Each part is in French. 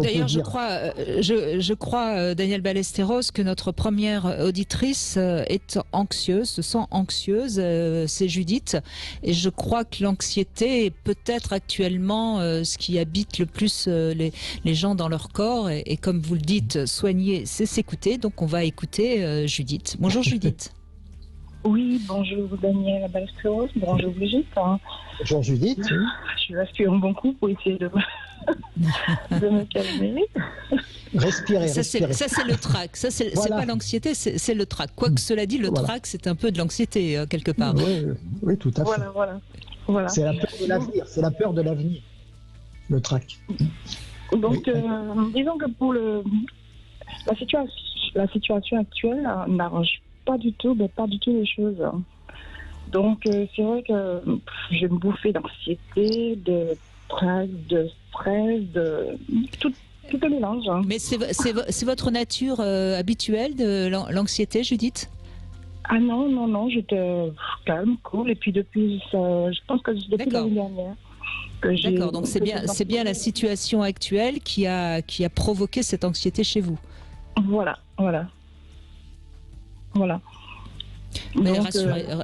qu'on peut D'ailleurs, dire. je crois, Daniel Ballesteros, que notre première auditrice est anxieuse, se sent anxieuse, c'est Judith. Et je crois que l'anxiété est peut-être actuellement ce qui habite le plus les gens dans leur corps. Et comme vous le dites, soigner, c'est s'écouter. Donc on va écouter Judith. Bonjour Judith. Oui, bonjour Daniel Ballesteros, bonjour Brigitte. Bonjour Judith. Je respire un bon coup pour essayer de me calmer. Respirer. Ça c'est le trac. Ça c'est pas l'anxiété, c'est le trac. Quoique cela dit, le trac c'est un peu de l'anxiété quelque part. Oui, tout à fait. Voilà. C'est la peur de l'avenir. C'est la peur de l'avenir. Le trac. Donc, disons que pour la situation actuelle n'arrange pas du tout les choses. Donc, c'est vrai que j'ai une bouffée d'anxiété, de trac, de stress, de tout le mélange. Mais c'est votre nature habituelle de l'anxiété, Judith? Ah non, j'étais calme, cool, et puis depuis, je pense que depuis l'année dernière. D'accord, donc c'est bien la situation actuelle qui a provoqué cette anxiété chez vous. Voilà. Mais donc,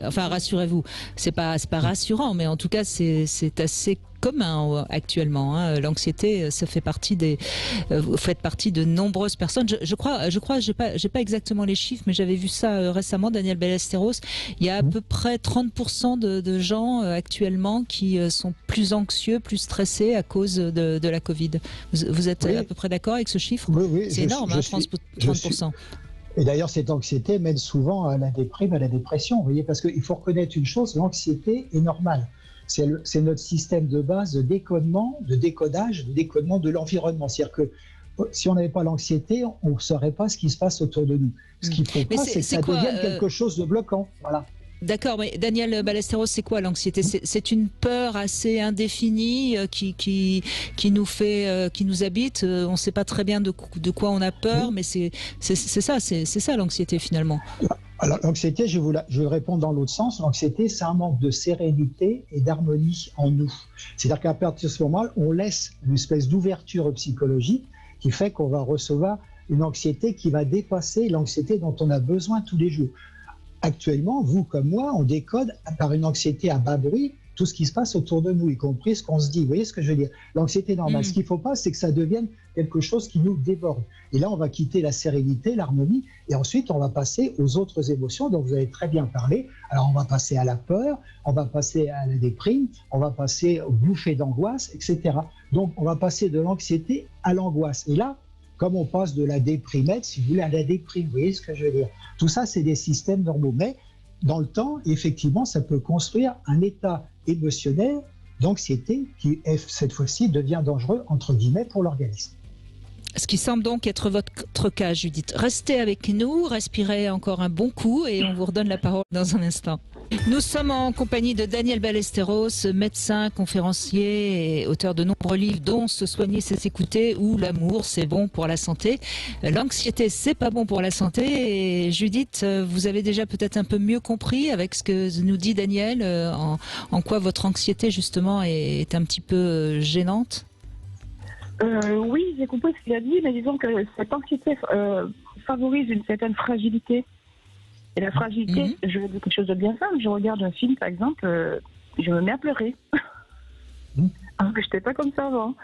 rassurez-vous, c'est pas rassurant, mais en tout cas c'est assez commun actuellement. Hein. L'anxiété, ça fait partie vous faites partie de nombreuses personnes. Je crois, j'ai pas exactement les chiffres, mais j'avais vu ça récemment, Daniel Ballesteros. Il y a à peu près 30% de gens actuellement qui sont plus anxieux, plus stressés à cause de la Covid. Vous êtes à peu près d'accord avec ce chiffre? Oui. C'est énorme, 30%. Et d'ailleurs, cette anxiété mène souvent à la déprime, à la dépression. Vous voyez, parce qu'il faut reconnaître une chose, l'anxiété est normale. C'est notre système de base de décodage, de décodement de l'environnement. C'est-à-dire que si on n'avait pas l'anxiété, on ne saurait pas ce qui se passe autour de nous. Ce qu'il ne faut pas, c'est que ça devienne quelque chose de bloquant. Voilà. D'accord, mais Daniel Ballesteros, c'est quoi l'anxiété? C'est une peur assez indéfinie qui nous habite. On ne sait pas très bien de quoi on a peur, mais c'est ça l'anxiété finalement. Alors l'anxiété, je vais répondre dans l'autre sens. L'anxiété, c'est un manque de sérénité et d'harmonie en nous. C'est-à-dire qu'à partir de ce moment-là, on laisse une espèce d'ouverture psychologique qui fait qu'on va recevoir une anxiété qui va dépasser l'anxiété dont on a besoin tous les jours. Actuellement, vous comme moi, on décode par une anxiété à bas bruit tout ce qui se passe autour de nous, y compris ce qu'on se dit. Vous voyez ce que je veux dire? L'anxiété normale. Ce qu'il ne faut pas, c'est que ça devienne quelque chose qui nous déborde. Et là, on va quitter la sérénité, l'harmonie, et ensuite, on va passer aux autres émotions dont vous avez très bien parlé. Alors, on va passer à la peur, on va passer à la déprime, on va passer aux bouffées d'angoisse, etc. Donc, on va passer de l'anxiété à l'angoisse. Et là, comme on passe de la déprimette, si vous voulez, à la déprime, vous voyez ce que je veux dire? Tout ça, c'est des systèmes normaux. Mais dans le temps, effectivement, ça peut construire un état émotionnel d'anxiété qui, cette fois-ci, devient dangereux, entre guillemets, pour l'organisme. Ce qui semble donc être votre cas, Judith. Restez avec nous, respirez encore un bon coup et on vous redonne la parole dans un instant. Nous sommes en compagnie de Daniel Ballesteros, médecin, conférencier et auteur de nombreux livres dont Se soigner, c'est s'écouter ou L'amour, c'est bon pour la santé. L'anxiété, c'est pas bon pour la santé. Et Judith, vous avez déjà peut-être un peu mieux compris avec ce que nous dit Daniel, en quoi votre anxiété justement est un petit peu gênante. Oui, j'ai compris ce qu'il a dit, mais disons que cette anxiété favorise une certaine fragilité. Et la fragilité, je vais dire quelque chose de bien simple. Je regarde un film, par exemple, je me mets à pleurer. Alors que je n'étais pas comme ça avant.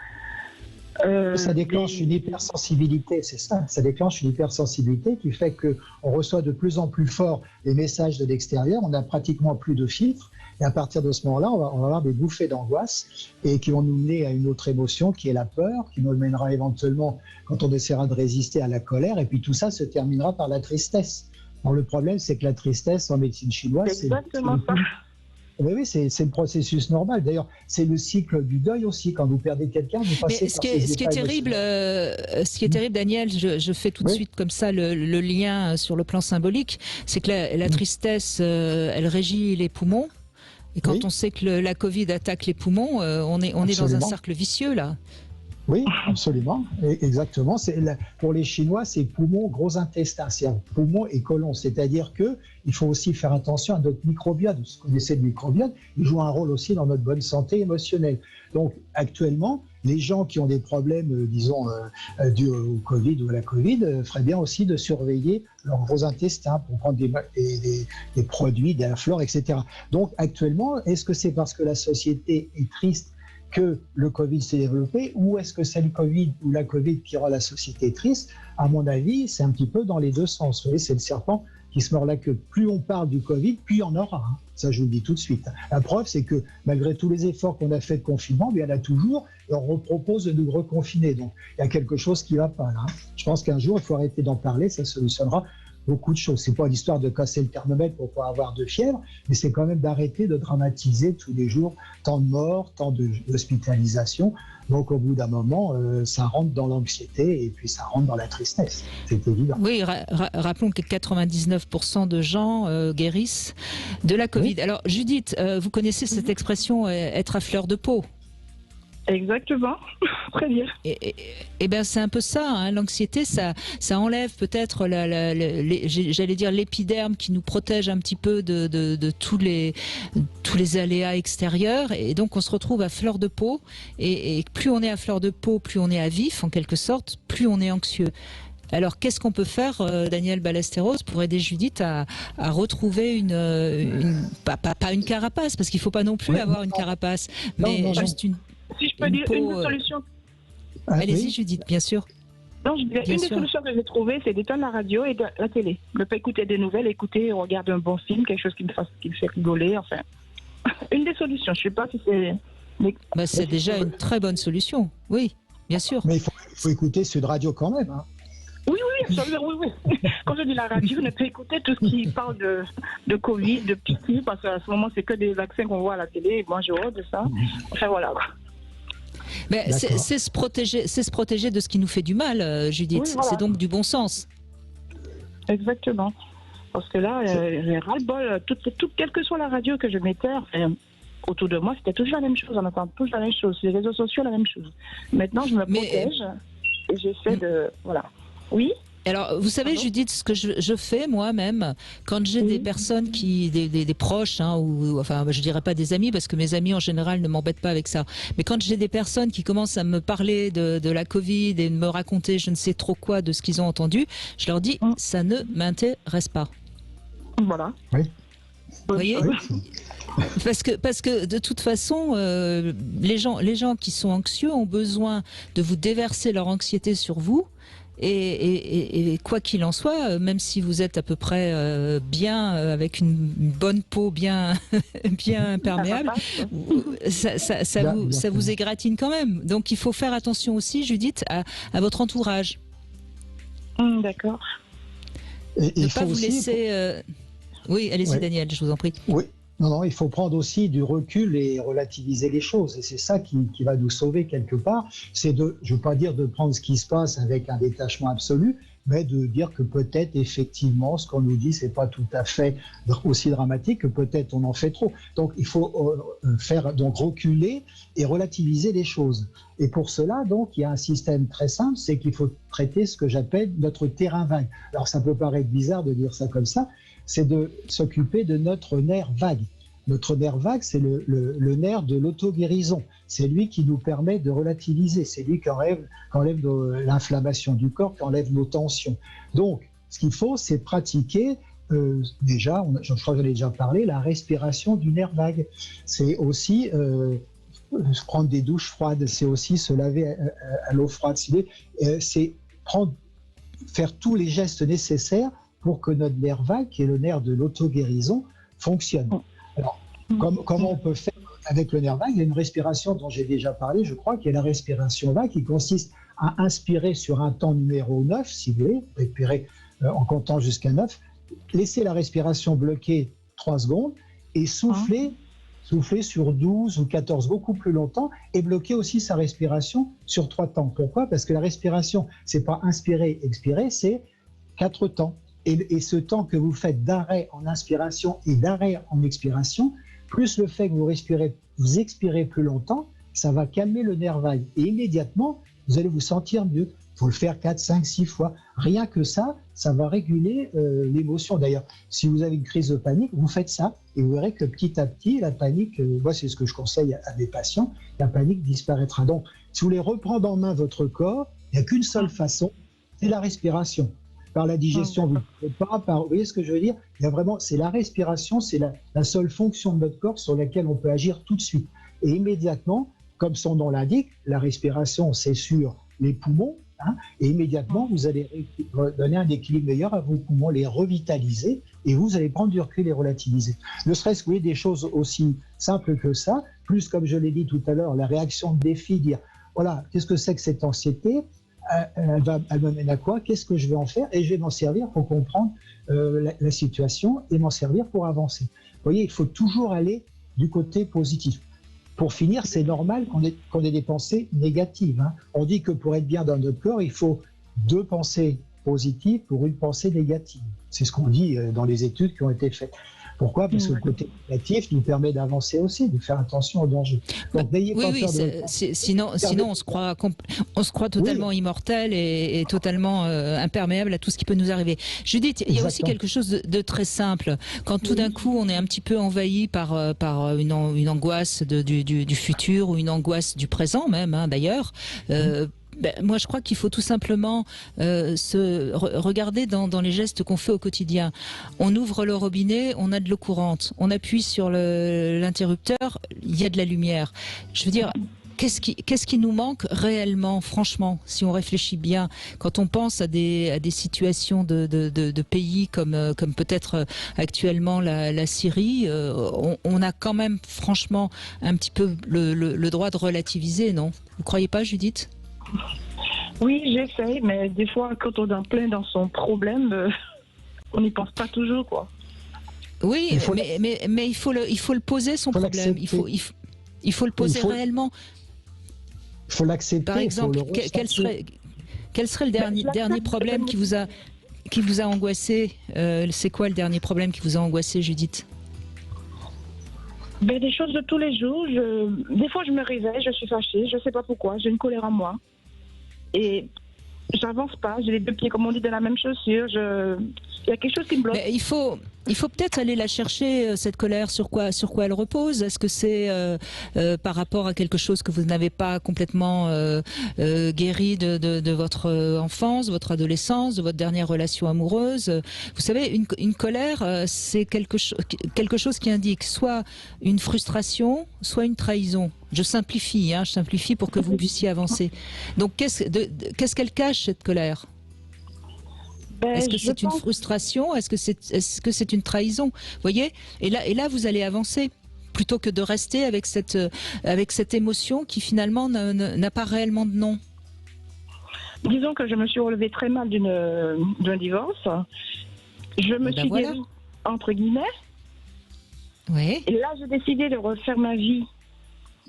Ça déclenche une hypersensibilité, c'est ça. Ça déclenche une hypersensibilité qui fait qu'on reçoit de plus en plus fort les messages de l'extérieur. On n'a pratiquement plus de filtres. Et à partir de ce moment-là, on va avoir des bouffées d'angoisse et qui vont nous mener à une autre émotion qui est la peur, qui nous mènera éventuellement quand on essaiera de résister à la colère. Et puis tout ça se terminera par la tristesse. Alors, le problème, c'est que la tristesse en médecine chinoise, c'est exactement ça. Oui, c'est le processus normal. D'ailleurs, c'est le cycle du deuil aussi. Quand vous perdez quelqu'un, vous passez par ce qui est terrible, Daniel, je fais tout de suite comme ça le lien sur le plan symbolique, c'est que la tristesse, elle régit les poumons. Et quand on sait que la Covid attaque les poumons, on est dans un cercle vicieux là. Oui, absolument, exactement. Pour les Chinois, c'est poumon, gros intestin, c'est poumon et côlon. C'est-à-dire qu'il faut aussi faire attention à notre microbiote. Vous connaissez le microbiote, il joue un rôle aussi dans notre bonne santé émotionnelle. Donc actuellement, les gens qui ont des problèmes, disons, dus au Covid ou à la Covid, feraient bien aussi de surveiller leurs gros intestins pour prendre des produits, de la flore, etc. Donc actuellement, est-ce que c'est parce que la société est triste que le Covid s'est développé, ou est-ce que c'est le Covid ou la Covid qui rend la société triste? À mon avis, c'est un petit peu dans les deux sens. Vous voyez, c'est le serpent qui se mord la queue. Plus on parle du Covid, plus il y en aura. Hein. Ça, je vous le dis tout de suite. La preuve, c'est que malgré tous les efforts qu'on a fait de confinement, il y en a toujours, et on repropose de nous reconfiner. Donc, il y a quelque chose qui ne va pas là. Hein. Je pense qu'un jour, il faut arrêter d'en parler, ça solutionnera beaucoup de choses. C'est pas l'histoire de casser le thermomètre pour pas avoir de fièvre, mais c'est quand même d'arrêter de dramatiser tous les jours tant de morts, tant d'hospitalisations. Donc au bout d'un moment, ça rentre dans l'anxiété et puis ça rentre dans la tristesse. C'est évident. Oui, rappelons que 99% de gens guérissent de la Covid. Oui. Alors Judith, vous connaissez cette expression être à fleur de peau? Exactement, très bien. Et ben c'est un peu ça, hein. L'anxiété, ça enlève peut-être, j'allais dire l'épiderme qui nous protège un petit peu de tous les aléas extérieurs, et donc on se retrouve à fleur de peau. Et plus on est à fleur de peau, plus on est à vif en quelque sorte, plus on est anxieux. Alors, qu'est-ce qu'on peut faire, Daniel Ballesteros, pour aider Judith à retrouver pas une carapace, parce qu'il ne faut pas non plus avoir une carapace, mais juste une. Si je peux dire une des solutions. Allez-y, Judith, bien sûr. Non, une des solutions que j'ai trouvées, c'est d'éteindre la radio et la télé. Ne pas écouter des nouvelles, regarder un bon film, quelque chose qui me fait rigoler, enfin. Une des solutions, je ne sais pas si c'est. C'est déjà une très bonne solution, oui, bien sûr. Mais il faut écouter Sud Radio quand même. Hein. Oui, oui. Quand je dis la radio, ne pas écouter tout ce qui parle de Covid, de piqûres, parce qu'à ce moment, c'est que des vaccins qu'on voit à la télé, et moi, j'ai horreur de ça. Enfin, voilà. Mais c'est se protéger de ce qui nous fait du mal, Judith. Oui, voilà. C'est donc du bon sens. Exactement. Parce que là, j'ai ras-le-bol. Quelle que soit la radio que je mettais, autour de moi, c'était toujours la même chose. On entend toujours la même chose. Les réseaux sociaux, la même chose. Maintenant, je me protège et j'essaie de... Voilà. Oui. Alors, vous savez, Judith, ce que je fais moi-même, quand j'ai des personnes des proches, hein, ou enfin, je dirais pas des amis, parce que mes amis en général ne m'embêtent pas avec ça. Mais quand j'ai des personnes qui commencent à me parler de la Covid et de me raconter je ne sais trop quoi de ce qu'ils ont entendu, je leur dis ça ne m'intéresse pas. Voilà. Oui. Vous voyez ? Parce que de toute façon, les gens qui sont anxieux ont besoin de vous déverser leur anxiété sur vous. Et quoi qu'il en soit, même si vous êtes à peu près bien, avec une bonne peau bien imperméable, ça vous égratigne quand même. Donc il faut faire attention aussi, Judith, à votre entourage. D'accord. Ne pas vous laisser... Oui, allez-y, Daniel, je vous en prie. Oui. Non, il faut prendre aussi du recul et relativiser les choses. Et c'est ça qui va nous sauver quelque part. C'est je ne veux pas dire de prendre ce qui se passe avec un détachement absolu, mais de dire que peut-être effectivement ce qu'on nous dit, c'est pas tout à fait aussi dramatique, que peut-être on en fait trop. Donc il faut reculer et relativiser les choses. Et pour cela, donc, il y a un système très simple, c'est qu'il faut traiter ce que j'appelle notre terrain vague. Alors ça peut paraître bizarre de dire ça comme ça, c'est de s'occuper de notre nerf vague. Notre nerf vague, c'est le nerf de l'auto-guérison. C'est lui qui nous permet de relativiser. C'est lui qui enlève l'inflammation du corps, qui enlève nos tensions. Donc, ce qu'il faut, c'est pratiquer, déjà, je crois que j'en ai déjà parlé, la respiration du nerf vague. C'est aussi prendre des douches froides, c'est aussi se laver à l'eau froide. C'est faire tous les gestes nécessaires pour que notre nerf vague, qui est le nerf de l'auto-guérison, fonctionne. Alors, comment on peut faire avec le nerf vague? Il y a une respiration dont j'ai déjà parlé, je crois, qui est la respiration vague, qui consiste à inspirer sur un temps numéro 9, si vous voulez, respirer en comptant jusqu'à 9, laisser la respiration bloquée 3 secondes et souffler sur 12 ou 14, beaucoup plus longtemps, et bloquer aussi sa respiration sur 3 temps. Pourquoi? Parce que la respiration, c'est pas inspirer, expirer, c'est 4 temps. Et ce temps que vous faites d'arrêt en inspiration et d'arrêt en expiration, plus le fait que vous expirez plus longtemps, ça va calmer le nerf vague. Et immédiatement, vous allez vous sentir mieux. Il faut le faire 4, 5, 6 fois. Rien que ça va réguler l'émotion. D'ailleurs, si vous avez une crise de panique, vous faites ça et vous verrez que petit à petit, la panique, moi c'est ce que je conseille à mes patients, la panique disparaîtra. Donc, Si vous voulez reprendre en main votre corps, il n'y a qu'une seule façon, c'est la respiration. Par la digestion, vous ne pouvez pas. Vous voyez ce que je veux dire? Il y a vraiment, c'est la respiration, c'est la seule fonction de notre corps sur laquelle on peut agir tout de suite. Et immédiatement, comme son nom l'indique, la respiration, c'est sur les poumons. Et immédiatement, vous allez donner un équilibre meilleur à vos poumons, les revitaliser, et vous allez prendre du recul et relativiser. Ne serait-ce que vous voyez, des choses aussi simples que ça, plus comme je l'ai dit tout à l'heure, la réaction de défi, dire voilà, qu'est-ce que c'est que cette anxiété? Elle me mène à quoi? Qu'est-ce que je vais en faire? Et je vais m'en servir pour comprendre la situation et m'en servir pour avancer. Vous voyez, il faut toujours aller du côté positif. Pour finir, c'est normal qu'on ait des pensées négatives. On dit que pour être bien dans notre corps, il faut 2 pensées positives pour une pensée négative. C'est ce qu'on dit dans les études qui ont été faites. Pourquoi? Parce que le côté négatif nous permet d'avancer aussi, de faire attention aux dangers. Donc n'ayez pas peur de... Sinon on se croit totalement immortel et totalement imperméable à tout ce qui peut nous arriver. Judith, il y a aussi quelque chose de très simple. Quand tout d'un coup on est un petit peu envahi par une angoisse du futur ou une angoisse du présent même, d'ailleurs, moi, je crois qu'il faut tout simplement regarder dans les gestes qu'on fait au quotidien. On ouvre le robinet, on a de l'eau courante. On appuie sur l'interrupteur, il y a de la lumière. Je veux dire, qu'est-ce qui nous manque réellement, franchement, si on réfléchit bien, quand on pense à des situations de pays comme peut-être actuellement la Syrie, on a quand même, franchement, un petit peu le droit de relativiser, non? Vous croyez pas, Judith? Oui, j'essaye, mais des fois, quand on est en plein dans son problème, on n'y pense pas toujours, quoi. Oui, mais il faut le poser, son problème. Il faut le poser réellement. Il faut l'accepter. Par exemple, quel serait le dernier problème qui vous a angoissé? C'est quoi le dernier problème qui vous a angoissé, Judith? Des choses de tous les jours. Des fois, je me réveille, je suis fâchée, je ne sais pas pourquoi, j'ai une colère en moi. Et j'avance pas, j'ai les 2 pieds, comme on dit, dans la même chaussure. Il y a quelque chose qui me bloque. Mais il faut peut-être aller la chercher, cette colère, sur quoi elle repose. Est-ce que c'est par rapport à quelque chose que vous n'avez pas complètement guéri de votre enfance, votre adolescence, de votre dernière relation amoureuse? Vous savez, une colère, c'est quelque chose qui indique soit une frustration, soit une trahison. Je simplifie pour que vous puissiez avancer. Donc, qu'est-ce qu'elle cache, cette colère? Est-ce que c'est une frustration? Est-ce que c'est une trahison? Vous voyez? Et là, vous allez avancer plutôt que de rester avec cette émotion qui finalement n'a pas réellement de nom. Disons que je me suis relevée très mal d'un divorce. Je me suis guérie, entre guillemets. Oui. Et là, j'ai décidé de refaire ma vie.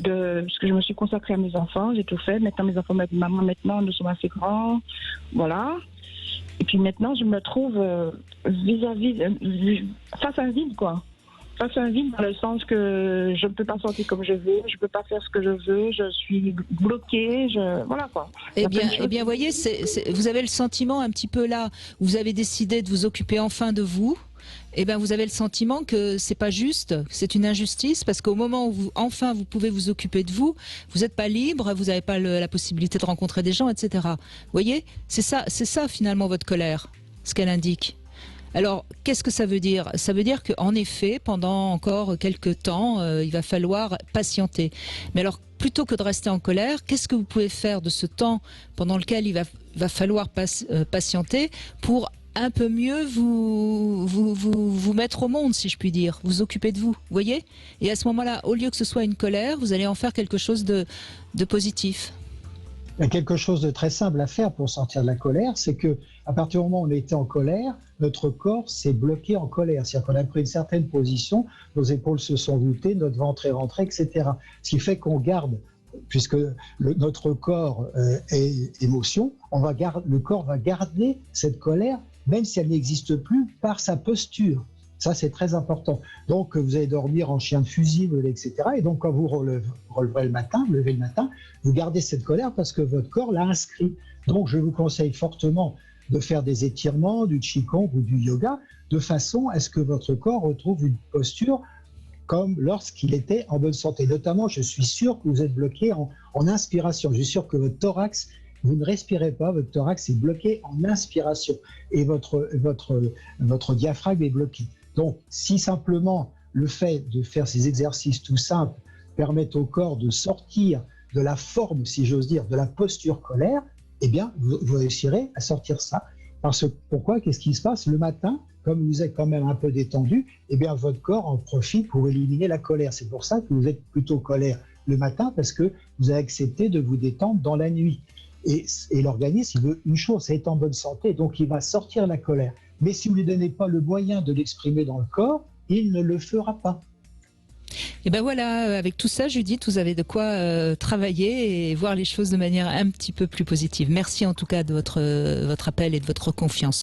Parce que je me suis consacrée à mes enfants, j'ai tout fait. Maintenant, mes enfants m'ont dit, maman, maintenant, nous sommes assez grands. Voilà. Et puis maintenant, je me trouve face à un vide, quoi. Face à un vide dans le sens que je ne peux pas sortir comme je veux, je ne peux pas faire ce que je veux, je suis bloquée, voilà, quoi. Eh bien, voyez, vous avez le sentiment un petit peu là, où vous avez décidé de vous occuper enfin de vous. Eh bien, vous avez le sentiment que c'est pas juste, c'est une injustice, parce qu'au moment où vous pouvez vous occuper de vous, vous n'êtes pas libre, vous n'avez pas la possibilité de rencontrer des gens, etc. Vous voyez, c'est ça finalement votre colère, ce qu'elle indique. Alors, qu'est-ce que ça veut dire? Ça veut dire qu'en effet, pendant encore quelques temps, il va falloir patienter. Mais alors, plutôt que de rester en colère, qu'est-ce que vous pouvez faire de ce temps pendant lequel il va falloir patienter pour un peu mieux vous mettre au monde, si je puis dire, vous occuper de vous, vous voyez? Et à ce moment-là, au lieu que ce soit une colère, vous allez en faire quelque chose de positif. Il y a quelque chose de très simple à faire pour sortir de la colère, c'est que à partir du moment où on était en colère, notre corps s'est bloqué en colère. C'est-à-dire qu'on a pris une certaine position, nos épaules se sont voûtées, notre ventre est rentré, etc. Ce qui fait qu'on garde, puisque notre corps est émotion, le corps va garder cette colère, même si elle n'existe plus, par sa posture. Ça, c'est très important. Donc, vous allez dormir en chien de fusil, etc. Et donc, quand vous levez le matin, vous gardez cette colère parce que votre corps l'a inscrit. Donc, je vous conseille fortement de faire des étirements, du qigong ou du yoga, de façon à ce que votre corps retrouve une posture comme lorsqu'il était en bonne santé. Notamment, je suis sûr que vous êtes bloqué en inspiration. Je suis sûr que votre thorax, vous ne respirez pas, votre thorax est bloqué en inspiration et votre diaphragme est bloqué. Donc, si simplement le fait de faire ces exercices tout simples permet au corps de sortir de la forme, si j'ose dire, de la posture colère, eh bien, vous réussirez à sortir ça. Pourquoi? Qu'est-ce qui se passe? Le matin, comme vous êtes quand même un peu détendu, eh bien, votre corps en profite pour éliminer la colère. C'est pour ça que vous êtes plutôt colère le matin, parce que vous avez accepté de vous détendre dans la nuit. Et l'organisme, il veut une chose, c'est être en bonne santé, donc il va sortir la colère. Mais si vous ne lui donnez pas le moyen de l'exprimer dans le corps, il ne le fera pas. Et ben voilà, avec tout ça, Judith, vous avez de quoi travailler et voir les choses de manière un petit peu plus positive. Merci en tout cas de votre appel et de votre confiance.